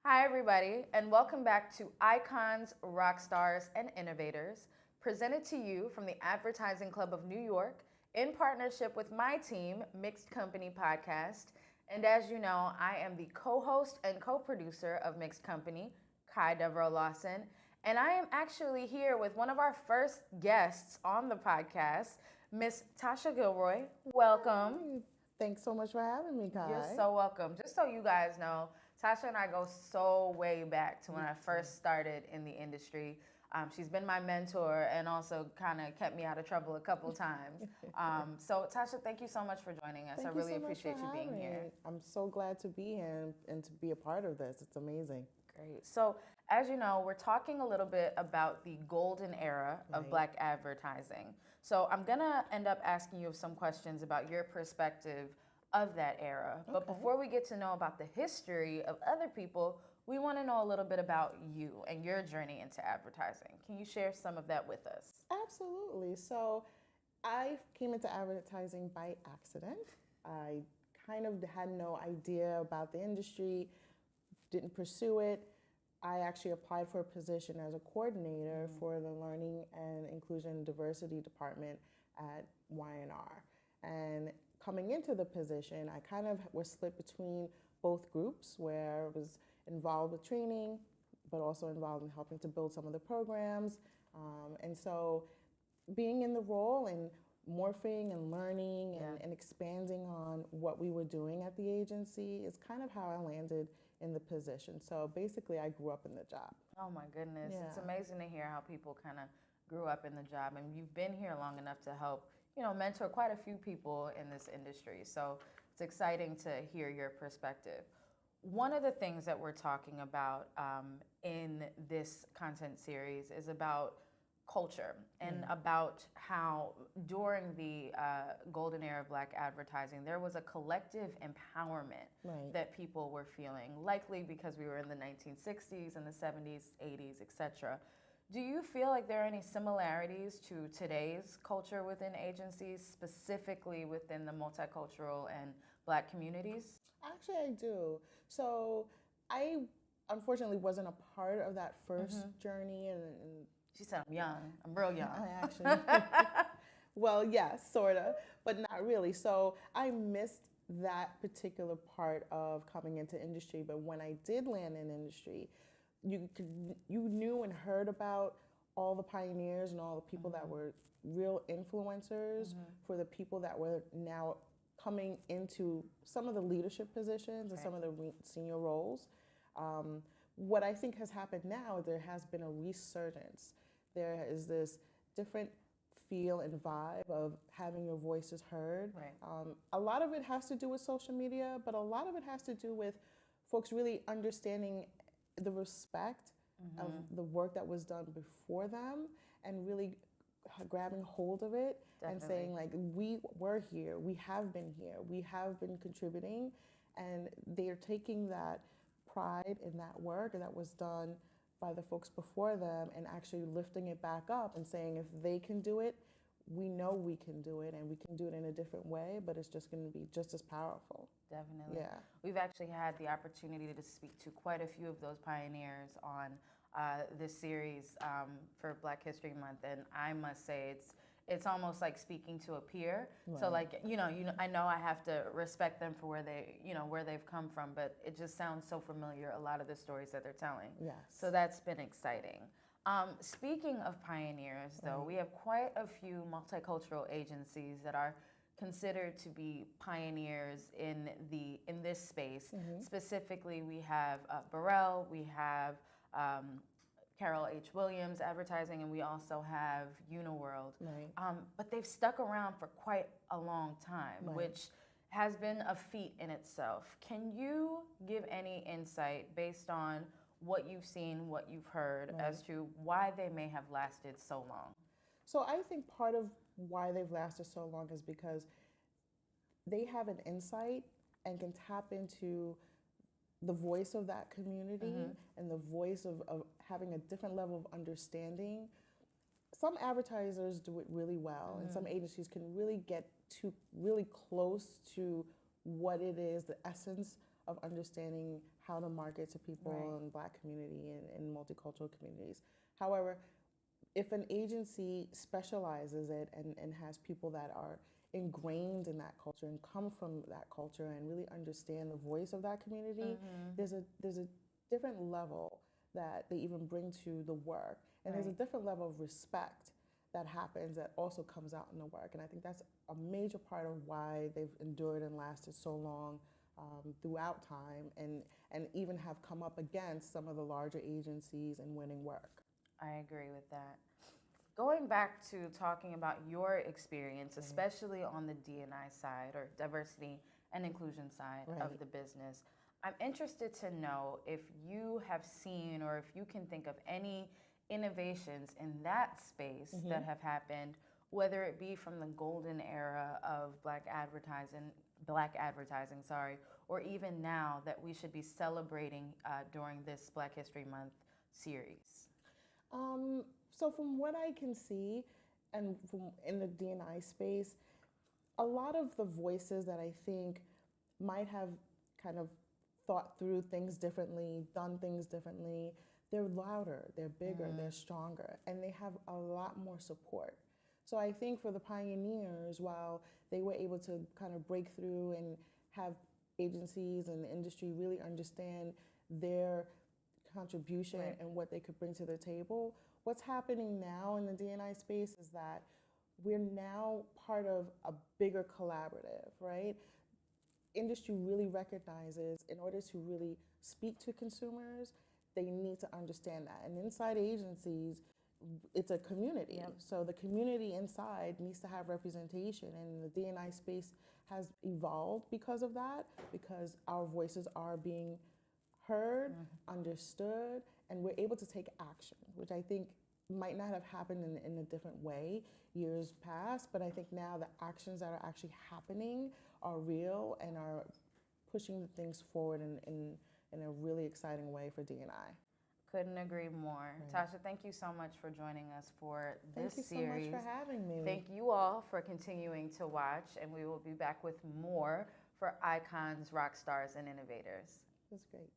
Hi, everybody, and welcome back to Icons, Rockstars, and Innovators, presented to you from the Advertising Club of New York in partnership with my team, Mixed Company Podcast. And as you know, I am the co host and co producer of Mixed Company, Kai Devereaux Lawson. And I am actually here with one of our first guests on the podcast, Miss Tasha Gilroy. Welcome. Hi. Thanks so much for having me, Kai. You're so welcome. Just so you guys know, Tasha and I go so way back to when I first started in the industry. She's been my mentor and also kind of kept me out of trouble a couple times. So, Tasha, thank you so much for joining us. Thank I you really so much appreciate for you being having here. me. I'm so glad to be here and to be a part of this. It's amazing. Great. So, as you know, we're talking a little bit about the golden era of Right. Black advertising. So, I'm going to end up asking you some questions about your perspective of that era. But Okay. before we get to know about the history of other people, we want to know a little bit about you and your journey into advertising. Can you share some of that with us? Absolutely. So I came into advertising by accident. I kind of had no idea about the industry, didn't pursue it. I actually applied for a position as a coordinator for the Learning and Inclusion and Diversity Department at Y&R. And coming into the position, I kind of was split between both groups where I was involved with training, but also involved in helping to build some of the programs. And so being in the role and morphing and learning and expanding on what we were doing at the agency is kind of how I landed in the position. So basically, I grew up in the job. Oh my goodness. It's Yeah. amazing to hear how people kind of grew up in the job, and you've been here long enough to help, mentor quite a few people in this industry. So it's exciting to hear your perspective. One of the things that we're talking about in this content series is about culture and about how during the golden era of Black advertising, there was a collective empowerment Right. that people were feeling, likely because we were in the 1960s and the 70s, 80s, etc. Do you feel like there are any similarities to today's culture within agencies, specifically within the multicultural and Black communities? Actually, I do. So I unfortunately wasn't a part of that 1st journey, and She said, I'm young. I'm real young. I actually, well, yes, sort of, but not really. So I missed that particular part of coming into industry. But when I did land in industry, you knew and heard about all the pioneers and all the people that were real influencers for the people that were now coming into some of the leadership positions and some of the senior roles. What I think has happened now, there has been a resurgence. There is this different feel and vibe of having your voices heard. Right. A lot of it has to do with social media, but a lot of it has to do with folks really understanding the respect of the work that was done before them and really grabbing hold of it and Definitely. saying like we're here, we have been here, we have been contributing, and they're taking that pride in that work that was done by the folks before them and actually lifting it back up and saying if they can do it, we know we can do it, and we can do it in a different way, but it's just going to be just as powerful. Definitely. Yeah. We've actually had the opportunity to speak to quite a few of those pioneers on this series for Black History Month, and I must say it's almost like speaking to a peer. So Right. like I know I have to respect them for where they've come from, but it just sounds so familiar, a lot of the stories that they're telling. Yes. So that's been exciting. Speaking of pioneers, though, we have quite a few multicultural agencies that are considered to be pioneers in this space. Specifically, we have Burrell, we have Carol H. Williams Advertising, and we also have Uniworld. Right. But they've stuck around for quite a long time, Right. which has been a feat in itself. Can you give any insight based on what you've seen, what you've heard, as to why they may have lasted so long? So I think part of why they've lasted so long is because they have an insight and can tap into the voice of that community and the voice of having a different level of understanding. Some advertisers do it really well, and some agencies can really get to really close to what it is, the essence of understanding how to market to people in Black community and multicultural communities. However, if an agency specializes it and has people that are ingrained in that culture and come from that culture and really understand the voice of that community, there's a different level that they even bring to the work, and there's a different level of respect that happens that also comes out in the work. And I think that's a major part of why they've endured and lasted so long throughout time, and even have come up against some of the larger agencies in winning work. I agree with that. Going back to talking about your experience, especially on the D&I side, or diversity and inclusion side of the business, I'm interested to know if you have seen, or if you can think of any innovations in that space that have happened, whether it be from the golden era of Black advertising, or even now that we should be celebrating during this Black History Month series. So from what I can see, and from in the D&I space, a lot of the voices that I think might have kind of thought through things differently, done things differently, they're louder, they're bigger, they're stronger, and they have a lot more support. So I think for the pioneers, while they were able to kind of break through and have agencies and the industry really understand their contribution and what they could bring to the table, what's happening now in the D&I space is that we're now part of a bigger collaborative, right? Industry really recognizes, in order to really speak to consumers, they need to understand that. And inside agencies, it's a community. So the community inside needs to have representation, and the D&I space has evolved because of that, because our voices are being heard, understood, and we're able to take action, which I think might not have happened in a different way years past, but I think now the actions that are actually happening are real and are pushing things forward in a really exciting way for D&I. Couldn't agree more. Tasha, thank you so much for joining us for this series. Thank you so much for having me. Thank you all for continuing to watch, and we will be back with more for Icons, Rockstars, and Innovators. It was great.